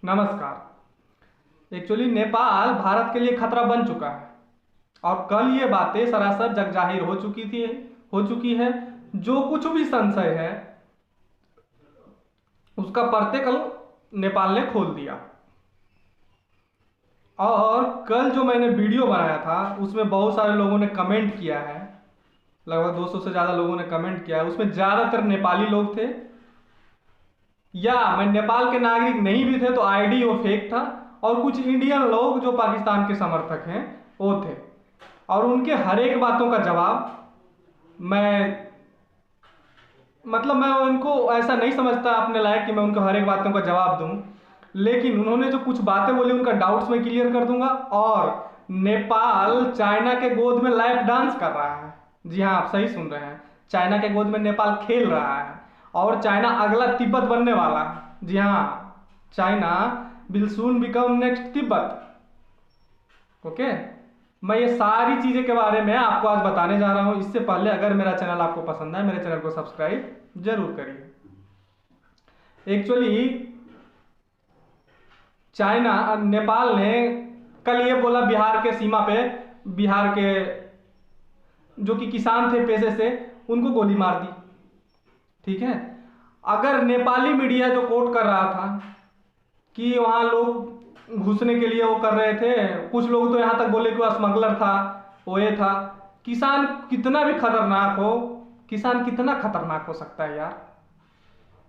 नमस्कार। एक्चुअली नेपाल भारत के लिए खतरा बन चुका है और कल ये बातें सरासर जग जाहिर हो चुकी है। जो कुछ भी संशय है उसका पर्दे कल नेपाल ने खोल दिया। और कल जो मैंने वीडियो बनाया था उसमें बहुत सारे लोगों ने कमेंट किया है, लगभग 200 से ज़्यादा लोगों ने कमेंट किया है। उसमें ज़्यादातर नेपाली लोग थे, या मैं नेपाल के नागरिक नहीं भी थे तो आईडी वो फेक था, और कुछ इंडियन लोग जो पाकिस्तान के समर्थक हैं वो थे। और उनके हर एक बातों का जवाब मैं उनको ऐसा नहीं समझता अपने लायक कि मैं उनको हर एक बातों का जवाब दूं, लेकिन उन्होंने जो कुछ बातें बोली उनका डाउट्स मैं क्लियर कर दूंगा। और नेपाल चाइना के गोद में लैप डांस कर रहा है। जी हाँ, आप सही सुन रहे हैं, चाइना के गोद में नेपाल खेल रहा है और चाइना अगला तिब्बत बनने वाला है। जी हाँ, China will soon become next Tibet. Okay, मैं ये सारी चीज़ें के बारे में आपको आज बताने जा रहा हूँ। इससे पहले अगर मेरा चैनल आपको पसंद है, मेरे चैनल को सब्सक्राइब जरूर करिए। एक्चुअली चाइना नेपाल ने कल ये बोला बिहार के सीमा पे, बिहार के जो कि किसान थे पेशे से, उनको गोली मार दी। ठीक है, अगर नेपाली मीडिया जो कोट कर रहा था कि वहाँ लोग घुसने के लिए वो कर रहे थे, कुछ लोग तो यहाँ तक बोले कि वह स्मगलर था, वो ये था। किसान कितना भी खतरनाक हो, किसान कितना खतरनाक हो सकता है यार।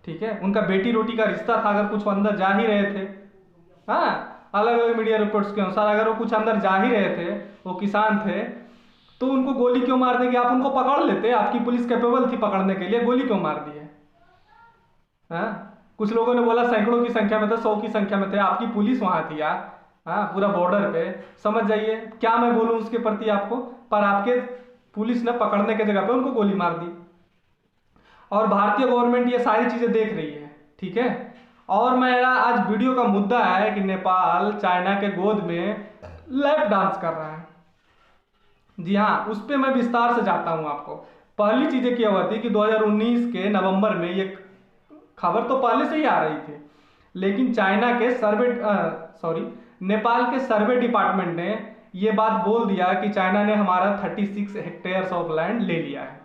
ठीक है, उनका बेटी रोटी का रिश्ता था, अगर कुछ अंदर जा ही रहे थे, हाँ, अलग अलग मीडिया रिपोर्ट्स के अनुसार अगर वो कुछ अंदर जा ही रहे थे, वो किसान थे, तो उनको गोली क्यों मार देंगे? आप उनको पकड़ लेते, आपकी पुलिस कैपेबल थी पकड़ने के लिए, गोली क्यों मार दिए? हाँ, कुछ लोगों ने बोला सैकड़ों की संख्या में थे, 100 की संख्या में थे, आपकी पुलिस वहां थी यार। हाँ, पूरा बॉर्डर पे, समझ जाइए क्या मैं बोलूं उसके प्रति आपको। पर आपके पुलिस ने पकड़ने की जगह पे उनको गोली मार दी और भारतीय गवर्नमेंट ये सारी चीजें देख रही है। ठीक है, और मेरा आज वीडियो का मुद्दा है कि नेपाल चाइना के गोद में लैप डांस कर रहा है। जी हाँ, उस पर मैं विस्तार से जाता हूं आपको। पहली चीजें क्या हुआ थी कि 2019 के नवंबर में ये खबर तो पहले से ही आ रही थी, लेकिन चाइना के नेपाल के सर्वे डिपार्टमेंट ने ये बात बोल दिया कि चाइना ने हमारा 36 हेक्टेयर्स ऑफ लैंड ले लिया है,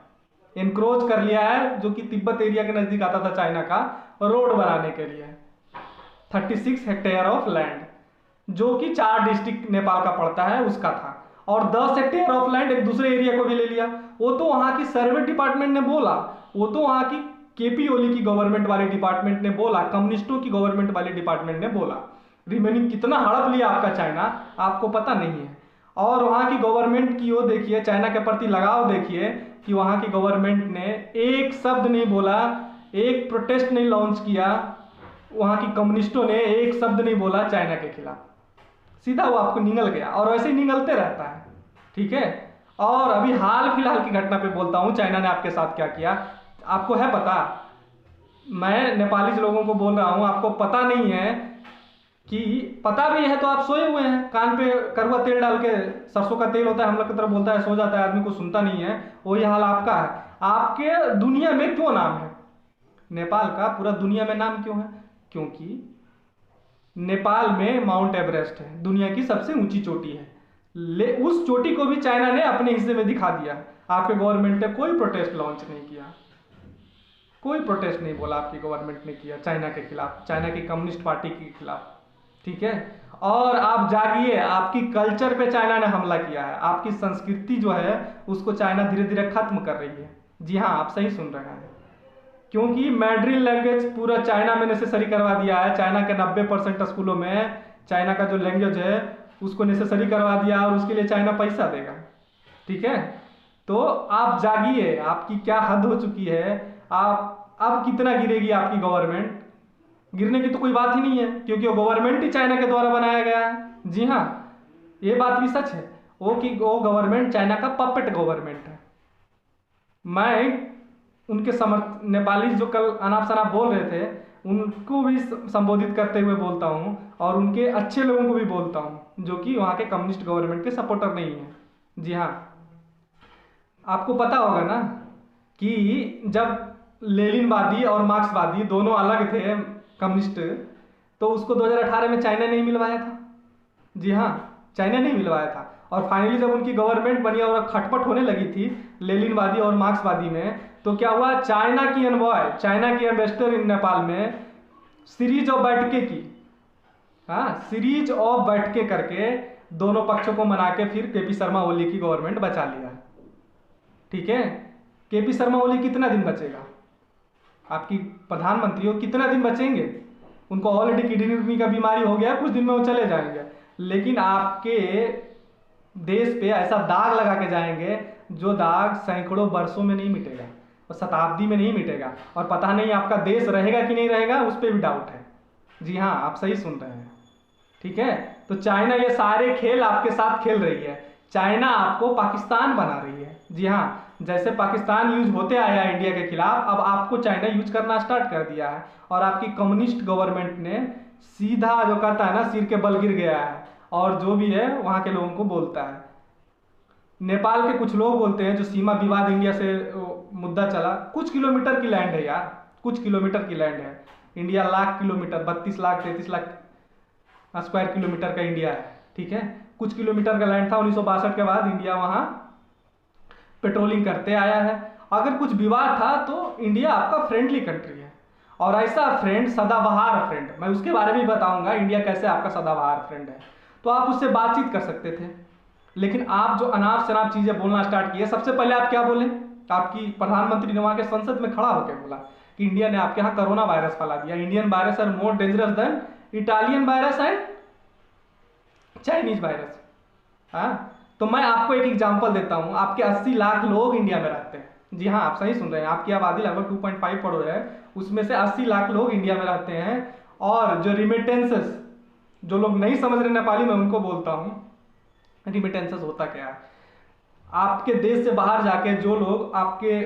इनक्रोच कर लिया है, जो कि तिब्बत एरिया के नजदीक आता था चाइना का, रोड बनाने के लिए। 36 हेक्टेयर ऑफ लैंड जो कि 4 डिस्ट्रिक्ट नेपाल का पड़ता है उसका था, और 10 हेक्टेयर ऑफ लैंड एक दूसरे एरिया को भी ले लिया। वो तो वहां की सर्वे डिपार्टमेंट ने बोला, वो तो वहां की केपी ओली की गवर्नमेंट वाले डिपार्टमेंट ने बोला, कम्युनिस्टों की गवर्नमेंट वाले डिपार्टमेंट ने बोला। रिमेनिंग कितना हड़प लिया आपका चाइना, आपको पता नहीं है। और वहां की गवर्नमेंट की वो देखिए, चाइना के प्रति लगाव देखिए कि वहां की गवर्नमेंट ने एक शब्द नहीं बोला, एक प्रोटेस्ट नहीं लॉन्च किया, वहां की कम्युनिस्टों ने एक शब्द नहीं बोला चाइना के खिलाफ, सीधा वो आपको निगल गया और वैसे ही निगलते रहता है। ठीक है, और अभी हाल फिलहाल की घटना पे बोलता हूं, चाइना ने आपके साथ क्या किया आपको है पता? मैं नेपाली लोगों को बोल रहा हूं, आपको पता नहीं है कि पता भी है तो आप सोए हुए हैं, कान पे कड़वा तेल डाल के, सरसों का तेल होता है हम लोग की तरफ, बोलता है सो जाता है आदमी, को सुनता नहीं है। वही हाल आपका है। आपके दुनिया में क्यों नाम है नेपाल का, पूरा दुनिया में नाम क्यों है? क्योंकि नेपाल में माउंट एवरेस्ट है, दुनिया की सबसे ऊंची चोटी है। उस चोटी को भी चाइना ने अपने हिस्से में दिखा दिया। आपके गवर्नमेंट ने कोई प्रोटेस्ट लॉन्च नहीं किया, कोई प्रोटेस्ट नहीं बोला आपकी गवर्नमेंट ने किया चाइना के खिलाफ, चाइना की कम्युनिस्ट पार्टी के खिलाफ। ठीक है, और आप जागिए, आपकी कल्चर पे चाइना ने हमला किया है, आपकी संस्कृति जो है उसको चाइना धीरे धीरे खत्म कर रही है। जी हाँ, आप सही सुन रहे हैं, क्योंकि मैड्रिन लैंग्वेज पूरा चाइना में नेसेसरी करवा दिया है। चाइना के 90% स्कूलों में चाइना का जो लैंग्वेज है उसको नेसेसरी करवा दिया, और उसके लिए चाइना पैसा देगा। ठीक है, तो आप जागिए, आपकी क्या हद हो चुकी है। आप अब कितना गिरेगी आपकी गवर्नमेंट? गिरने की तो कोई बात ही नहीं है, क्योंकि वो गवर्नमेंट ही चाइना के द्वारा बनाया गया है। जी हाँ, ये बात भी सच है, वो गवर्नमेंट चाइना का पपेट गवर्नमेंट है। मैं उनके नेपाली जो कल अनाप शनाप बोल रहे थे उनको भी संबोधित करते हुए बोलता हूँ, और उनके अच्छे लोगों को भी बोलता हूँ जो कि वहाँ के कम्युनिस्ट गवर्नमेंट के सपोर्टर नहीं है। जी हाँ, आपको पता होगा ना कि जब लेनिनवादी और मार्क्सवादी दोनों अलग थे, कम्युनिस्ट, तो उसको 2018 में चाइना नहीं मिलवाया था। जी हाँ, चाइना नहीं मिलवाया था। और फाइनली जब उनकी गवर्नमेंट बनी और खटपट होने लगी थी लेनिनवादी और मार्क्सवादी में, तो क्या हुआ, चाइना की एनवॉय, चाइना की एम्बेसडर इन नेपाल में सीरीज ऑफ बैठकें की। हाँ, सीरीज ऑफ बैठकें करके दोनों पक्षों को मना के फिर केपी शर्मा ओली की गवर्नमेंट बचा लिया। ठीक है, केपी शर्मा ओली कितना दिन बचेगा, आपकी प्रधानमंत्री हो, कितना दिन बचेंगे? उनको ऑलरेडी किडनी का बीमारी हो गया, कुछ दिन में वो चले जाएंगे। लेकिन आपके देश पे ऐसा दाग लगा के जाएंगे जो दाग सैकड़ों वर्षों में नहीं मिटेगा और शताब्दी में नहीं मिटेगा। और पता नहीं आपका देश रहेगा कि नहीं रहेगा, उस पर भी डाउट है। जी हाँ, आप सही सुन रहे हैं। ठीक है, तो चाइना ये सारे खेल आपके साथ खेल रही है। चाइना आपको पाकिस्तान बना रही है। जी हाँ, जैसे पाकिस्तान यूज होते आया है इंडिया के खिलाफ, अब आपको चाइना यूज करना स्टार्ट कर दिया है। और आपकी कम्युनिस्ट गवर्नमेंट ने सीधा, जो कहता है ना, सिर के बल गिर गया है और जो भी है वहाँ के लोगों को बोलता है। नेपाल के कुछ लोग बोलते हैं, जो सीमा विवाद इंडिया से मुद्दा चला, कुछ किलोमीटर की लैंड है यार, कुछ किलोमीटर की लैंड है। India lakh kilometre, 32 lakh 33 lakh square kilometre का इंडिया है। ठीक है, कुछ किलोमीटर का लैंड था। 1962 के बाद इंडिया वहाँ पेट्रोलिंग करते आया है। अगर कुछ विवाद था तो इंडिया आपका फ्रेंडली कंट्री है, और ऐसा फ्रेंड, सदाबहार फ्रेंड, मैं उसके बारे में बताऊंगा इंडिया कैसे आपका सदाबहार फ्रेंड है। तो आप उससे बातचीत कर सकते थे। लेकिन आप जो अनाप शनाप चीजें बोलना स्टार्ट किए, सबसे पहले आप क्या बोले, आपकी प्रधानमंत्री ने वहां के संसद में खड़ा होकर बोला कि इंडिया ने आपके यहाँ कोरोना वायरस फैला दिया। Indian virus are more dangerous than Italian virus and Chinese virus. हाँ, तो मैं आपको एक एग्जांपल देता हूँ। आपके 80 लाख लोग इंडिया में रहते हैं। जी हाँ, आप सही सुन रहे हैं, आपकी आबादी लगभग 2.5 करोड़ है, उसमें से 80 लाख लोग इंडिया में रहते हैं। और जो रिमिटेंसेस, जो लोग नहीं समझ रहे नेपाली, मैं उनको बोलता हूँ रिमिटेंसेस होता क्या है। आपके देश से बाहर जाके जो लोग आपके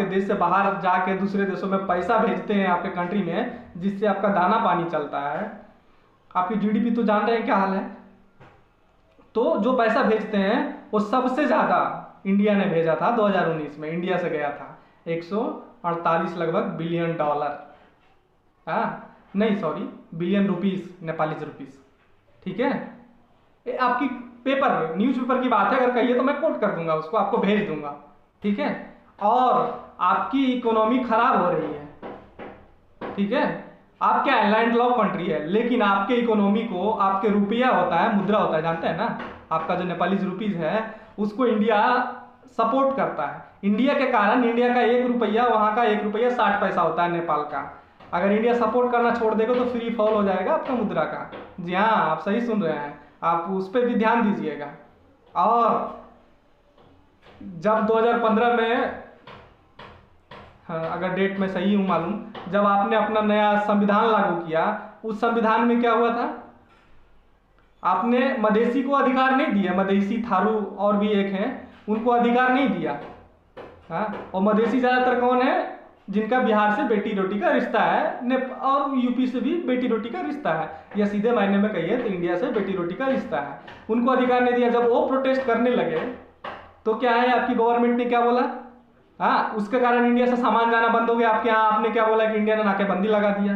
देश से बाहर जाके दूसरे देशों में पैसा भेजते हैं आपके कंट्री में, जिससे आपका दाना पानी चलता है, आपकी जीडीपी तो जान रहे हैं क्या हाल है। तो जो पैसा भेजते हैं वो सबसे ज्यादा इंडिया ने भेजा था 2019 में। इंडिया से गया था 148 लगभग बिलियन डॉलर, नहीं sorry, billion rupees, Nepali rupees. ठीक है, ये आपकी पेपर, न्यूज़पेपर की बात है, अगर कहिए तो मैं कोट कर दूंगा उसको, आपको भेज दूंगा। ठीक है, और आपकी इकोनॉमी खराब हो रही है। ठीक है, आप क्या है, लैंड लॉक कंट्री है, लेकिन आपके इकोनॉमी को, आपके रुपया होता है, मुद्रा होता है, जानते हैं ना, आपका जो नेपाली रुपीज है उसको इंडिया सपोर्ट करता है। इंडिया के कारण इंडिया का 1 रुपया, वहाँ का 1 रुपया 60 पैसा होता है नेपाल का। अगर इंडिया सपोर्ट करना छोड़ देगा तो फ्री फॉल हो जाएगा आपका मुद्रा का। जी हाँ, आप सही सुन रहे हैं, आप उस पर भी ध्यान दीजिएगा। और जब 2015 में, हाँ, अगर डेट में सही हूँ मालूम, जब आपने अपना नया संविधान लागू किया, उस संविधान में क्या हुआ था, आपने मधेसी को अधिकार नहीं दिया। मधेसी, थारू और भी एक हैं, उनको अधिकार नहीं दिया। हाँ, और मधेसी ज्यादातर कौन है, जिनका बिहार से बेटी रोटी का रिश्ता है, और यूपी से भी बेटी रोटी का रिश्ता है, या सीधे मायने में कहिए तो इंडिया से बेटी रोटी का रिश्ता है, उनको अधिकार नहीं दिया। जब वो प्रोटेस्ट करने लगे तो क्या है, आपकी गवर्नमेंट ने क्या बोला, हाँ, उसके कारण इंडिया से सामान जाना बंद हो गया आपके यहाँ। आपने क्या बोला कि इंडिया ने नाकेबंदी लगा दिया।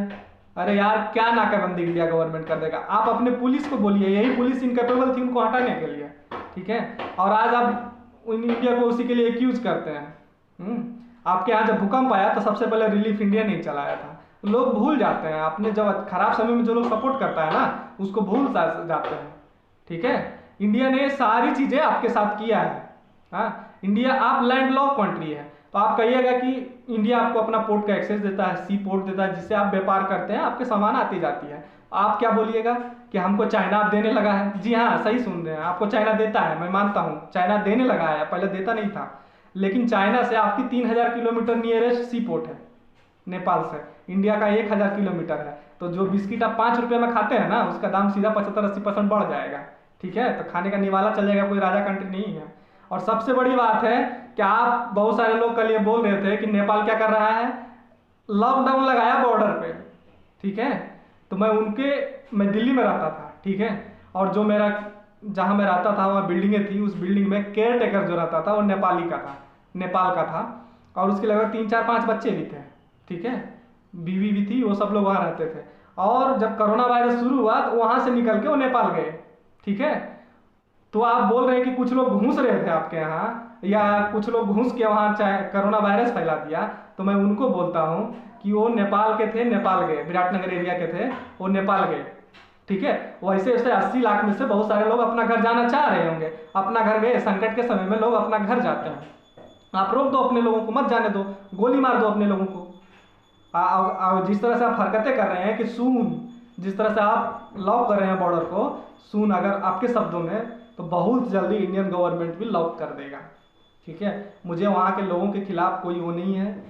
अरे यार, क्या नाकेबंदी इंडिया गवर्नमेंट कर देगा, आप अपने पुलिस को बोलिए, यही पुलिस इनकेपेबल थी उनको हटाने के लिए। ठीक है, और आज आप इंडिया को उसी के लिए एक्यूज करते हैं। आपके यहाँ जब भूकंप आया तो सबसे पहले रिलीफ इंडिया नहीं चलाया था। लोग भूल जाते हैं, आपने जब खराब समय में जो लोग सपोर्ट करता है ना, उसको भूल जाते हैं। ठीक है, इंडिया ने सारी चीजें आपके साथ किया है। हाँ, इंडिया, आप लैंड लॉक कंट्री है, तो आप कहिएगा कि इंडिया आपको अपना पोर्ट का एक्सेस देता है, सी पोर्ट देता है, जिससे आप व्यापार करते हैं, आपके सामान आती जाती है। आप क्या बोलिएगा कि हमको चाइना आप देने लगा है। जी हाँ, सही सुन रहे हैं, आपको चाइना देता है, मैं मानता हूँ चाइना देने लगा है, पहले देता नहीं था। लेकिन चाइना से आपकी 3000 किलोमीटर नियरेस्ट सी पोर्ट है, नेपाल से इंडिया का 1000 किलोमीटर है। तो जो बिस्किट आप 5 रुपये में खाते हैं ना, उसका दाम सीधा 75-80% बढ़ जाएगा। ठीक है, तो खाने का निवाला चल जाएगा, कोई राजा कंट्री नहीं है। और सबसे बड़ी बात है कि आप, बहुत सारे लोग कल ये बोल रहे थे कि नेपाल क्या कर रहा है, लॉकडाउन लगाया बॉर्डर पे। ठीक है, तो मैं दिल्ली में रहता था। ठीक है, और जो मेरा, जहाँ मैं रहता था वहाँ बिल्डिंगें थी, उस बिल्डिंग में केयर टेकर जो रहता था वो नेपाली का था, नेपाल का था, और उसके लगभग 3-4-5 बच्चे भी थे। ठीक है, बीवी भी थी, वो सब लोग वहाँ रहते थे। और जब कोरोना वायरस शुरू हुआ तो वहाँ से निकल के वो नेपाल गए। ठीक है, तो आप बोल रहे हैं कि कुछ लोग घुस रहे थे आपके यहाँ, या कुछ लोग घुस के वहाँ चाहे कोरोना वायरस फैला दिया, तो मैं उनको बोलता हूँ कि वो नेपाल के थे, नेपाल गए, विराटनगर एरिया के थे, वो नेपाल गए। ठीक है, वैसे वैसे 80 लाख में से बहुत सारे लोग अपना घर जाना चाह रहे होंगे, अपना घर गए। संकट के समय में लोग अपना घर जाते हैं, आप रोक दो अपने लोगों को, मत जाने दो, गोली मार दो अपने लोगों को। जिस तरह से आप हरकतें कर रहे हैं कि सून, जिस तरह से आप लॉक कर रहे हैं बॉर्डर को, सून अगर आपके शब्दों में, तो बहुत जल्दी इंडियन गवर्नमेंट भी लॉक कर देगा। ठीक है, मुझे वहाँ के लोगों के खिलाफ कोई वो नहीं है,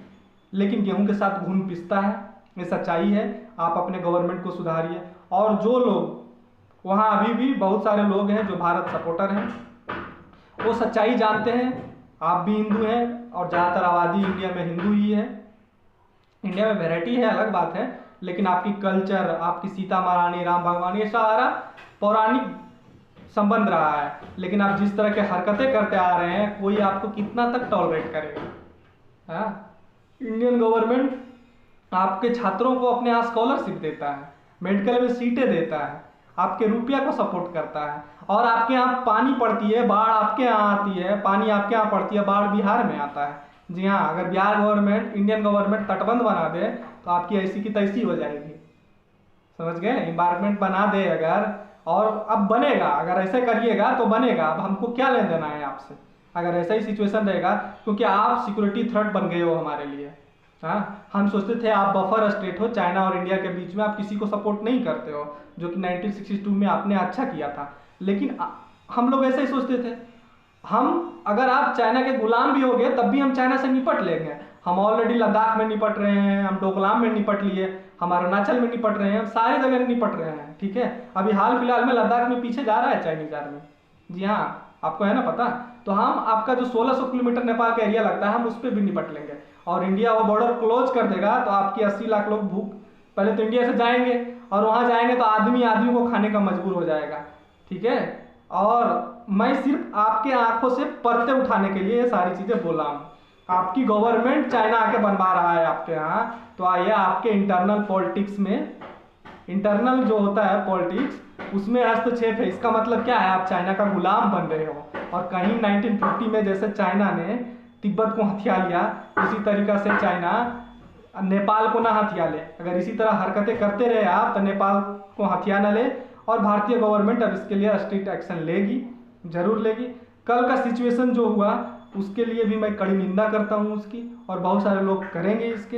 लेकिन गेहूं के साथ घुन पिसता है, ये सच्चाई है। आप अपने गवर्नमेंट को सुधारिए। और जो लोग वहाँ अभी भी बहुत सारे लोग हैं जो भारत सपोर्टर हैं, वो सच्चाई जानते हैं, आप भी हिंदू हैं और ज़्यादातर आबादी इंडिया में हिंदू ही है। इंडिया में वैरायटी है, अलग बात है, लेकिन आपकी कल्चर, आपकी सीता महारानी, राम भगवान, ये सारा पौराणिक संबंध रहा है। लेकिन आप जिस तरह के हरकतें करते आ रहे हैं, कोई आपको कितना तक टॉलरेट करेगा। हाँ, इंडियन गवर्नमेंट आपके छात्रों को अपने यहाँ स्कॉलरशिप देता है, मेडिकल में सीटें देता है, आपके रुपया को सपोर्ट करता है, और आपके यहाँ पानी पड़ती है, बाढ़ आपके यहाँ आती है, पानी आपके यहाँ पड़ती है, बाढ़ बिहार में आता है। जी हाँ, अगर बिहार गवर्नमेंट, इंडियन गवर्नमेंट तटबंध बना दे तो आपकी ऐसी की तैसी हो जाएगी। समझ गए, इन्वायरमेंट बना दे अगर, और अब बनेगा, अगर ऐसे करिएगा तो बनेगा। अब हमको क्या लेन देना है आपसे, अगर ऐसा ही सिचुएशन रहेगा, क्योंकि आप सिक्योरिटी थ्रेट बन गए हो हमारे लिए। हाँ, हम सोचते थे आप बफर स्टेट हो चाइना और इंडिया के बीच में, आप किसी को सपोर्ट नहीं करते हो, जो कि 1962 में आपने अच्छा किया था। लेकिन हम लोग ऐसे ही सोचते थे, हम अगर आप चाइना के गुलाम भी हो गए तब भी हम चाइना से निपट लेंगे। हम ऑलरेडी लद्दाख में निपट रहे हैं, हम डोकलाम में निपट लिए, हम अरुणाचल में निपट रहे हैं, हम सारी जगह निपट रहे हैं। ठीक है, अभी हाल फिलहाल में लद्दाख में पीछे जा रहा है चाइनीज आर्मी। जी हाँ, आपको है ना पता। तो हम आपका जो 1600 किलोमीटर नेपाल का एरिया लगता है, हम उस पर भी निपट लेंगे। और इंडिया वो बॉर्डर क्लोज कर देगा तो आपकी 80 लाख लोग भूख, पहले तो इंडिया से जाएंगे, और वहाँ जाएंगे तो आदमी आदमी को खाने का मजबूर हो जाएगा। ठीक है, और मैं सिर्फ आपके आंखों से पर्दे उठाने के लिए ये सारी चीज़ें बोला हूँ। आपकी गवर्नमेंट चाइना आके बनवा रहा है आपके यहाँ, तो आइए आपके इंटरनल पॉलिटिक्स में, इंटरनल जो होता है पॉलिटिक्स, उसमें हस्तक्षेप है। इसका मतलब क्या है, आप चाइना का गुलाम बन रहे हो। और कहीं 1950 में जैसे चाइना ने तिब्बत को हथिया लिया, इसी तरीका से चाइना नेपाल को ना हथिया ले। अगर इसी तरह हरकतें करते रहे आप तो नेपाल को हथिया ना ले। और भारतीय गवर्नमेंट अब इसके लिए स्ट्रिक्ट एक्शन लेगी, जरूर लेगी। कल का सिचुएशन जो हुआ उसके लिए भी मैं कड़ी निंदा करता हूँ उसकी, और बहुत सारे लोग करेंगे इसके।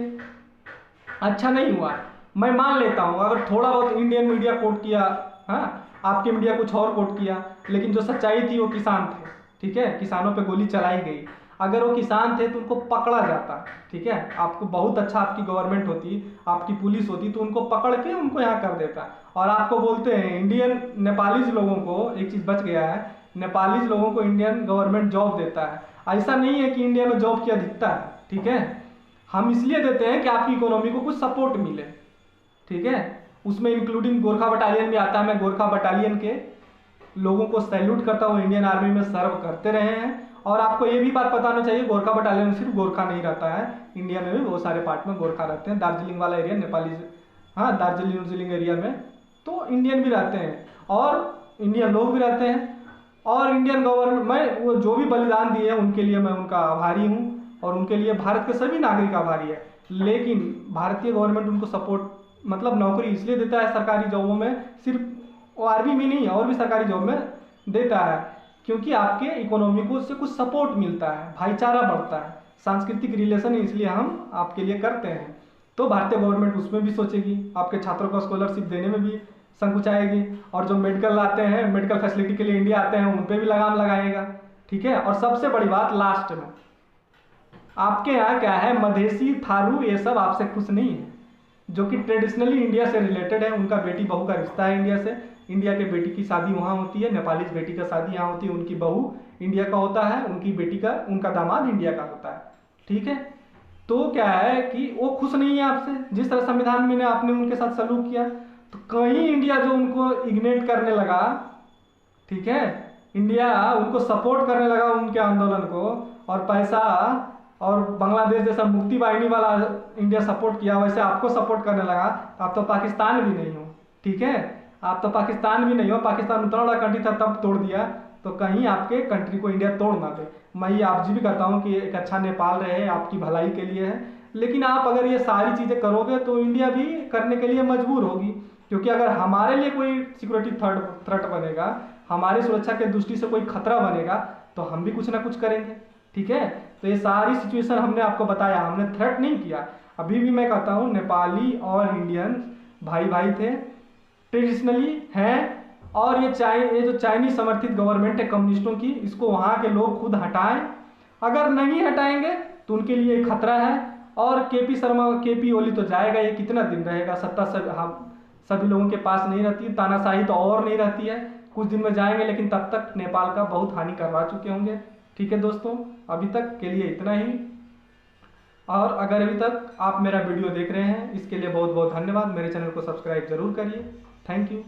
अच्छा नहीं हुआ, मैं मान लेता हूँ अगर थोड़ा बहुत इंडियन मीडिया कोट किया, हाँ, आपके मीडिया कुछ और कोट किया, लेकिन जो सच्चाई थी वो किसान थे। ठीक है, किसानों पे गोली चलाई गई। अगर वो किसान थे तो उनको पकड़ा जाता। ठीक है, आपको बहुत अच्छा, आपकी गवर्नमेंट होती, आपकी पुलिस होती, तो उनको पकड़ के उनको यहाँ कर देता। और आपको बोलते हैं इंडियन नेपालीज लोगों को, एक चीज़ बच गया है, नेपालीज लोगों को इंडियन गवर्नमेंट जॉब देता है। ऐसा नहीं है कि इंडिया में जॉब की अधिकता है। ठीक है, हम इसलिए देते हैं कि आपकी इकोनॉमी को कुछ सपोर्ट मिले। ठीक है, उसमें इंक्लूडिंग गोरखा बटालियन भी आता है। मैं गोरखा बटालियन के लोगों को सैल्यूट करता हूँ, इंडियन आर्मी में सर्व करते रहे हैं। और आपको ये भी बात बताना चाहिए, गोरखा बटालियन में सिर्फ गोरखा नहीं रहता है, इंडिया में भी बहुत सारे पार्ट में गोरखा रहते हैं। दार्जिलिंग वाला एरिया नेपाली, हाँ, दार्जिलिंग एरिया में तो इंडियन भी रहते हैं, और इंडियन लोग भी रहते हैं। और इंडियन गवर्नमेंट, मैं वो जो भी बलिदान दिए उनके लिए मैं उनका आभारी हूँ, और उनके लिए भारत के सभी नागरिक आभारी है। लेकिन भारतीय गवर्नमेंट उनको सपोर्ट, मतलब नौकरी इसलिए देता है सरकारी जॉबों में, सिर्फ वो आर्मी में नहीं, और भी सरकारी जॉब में देता है, क्योंकि आपके इकोनॉमी को उससे कुछ सपोर्ट मिलता है, भाईचारा बढ़ता है, सांस्कृतिक रिलेशन, इसलिए हम आपके लिए करते हैं। तो भारतीय गवर्नमेंट उसमें भी सोचेगी, आपके छात्रों को स्कॉलरशिप देने में भी संकुचाएगी, और जो मेडिकल आते हैं, मेडिकल फैसिलिटी के लिए इंडिया आते हैं, उन पर भी लगाम लगाएगा। ठीक है, और सबसे बड़ी बात लास्ट में, आपके यहाँ क्या है, मधेसी, थारू, ये सब आपसे खुश नहीं है, जो कि ट्रेडिशनली इंडिया से रिलेटेड है। उनका बेटी बहू का रिश्ता है इंडिया से, इंडिया के बेटी की शादी वहाँ होती है, नेपालीज बेटी का शादी यहाँ होती है, उनकी बहू इंडिया का होता है, उनकी बेटी का, उनका दामाद इंडिया का होता है। ठीक है, तो क्या है कि वो खुश नहीं है आपसे, जिस तरह संविधान में आपने उनके साथ सलूक किया। तो कहीं इंडिया जो उनको इग्नेट करने लगा, ठीक है, इंडिया उनको सपोर्ट करने लगा उनके आंदोलन को, और पैसा और बांग्लादेश जैसा मुक्ति वाहिनी वाला इंडिया सपोर्ट किया, वैसे आपको सपोर्ट करने लगा तो आप तो पाकिस्तान भी नहीं हो, ठीक है, आप तो पाकिस्तान भी नहीं हो। पाकिस्तान उतना बड़ा कंट्री था तब तोड़ दिया, तो कहीं आपके कंट्री को इंडिया तोड़ ना दे। मैं ये आप जी भी कहता हूँ कि एक अच्छा नेपाल रहे, आपकी भलाई के लिए है, लेकिन आप अगर ये सारी चीज़ें करोगे तो इंडिया भी करने के लिए मजबूर होगी, क्योंकि अगर हमारे लिए कोई सिक्योरिटी थ्रेट बनेगा, हमारी सुरक्षा के दृष्टि से कोई खतरा बनेगा, तो हम भी कुछ ना कुछ करेंगे, ठीक है। तो ये सारी सिचुएशन हमने आपको बताया, हमने थ्रेट नहीं किया। अभी भी मैं कहता हूँ नेपाली और इंडियन भाई भाई थे, ट्रेडिशनली हैं, और ये जो चाइनीज समर्थित गवर्नमेंट है कम्युनिस्टों की, इसको वहाँ के लोग खुद हटाएं। अगर नहीं हटाएंगे तो उनके लिए खतरा है। और केपी ओली तो जाएगा, ये कितना दिन रहेगा, सत्ता सभी लोगों के पास नहीं रहती, तानाशाही तो और नहीं रहती है, कुछ दिन में जाएंगे, लेकिन तब तक नेपाल का बहुत हानि करवा चुके होंगे, ठीक है दोस्तों। अभी तक के लिए इतना ही, और अगर अभी तक आप मेरा वीडियो देख रहे हैं इसके लिए बहुत बहुत धन्यवाद। मेरे चैनल को सब्सक्राइब जरूर करिए। Thank you.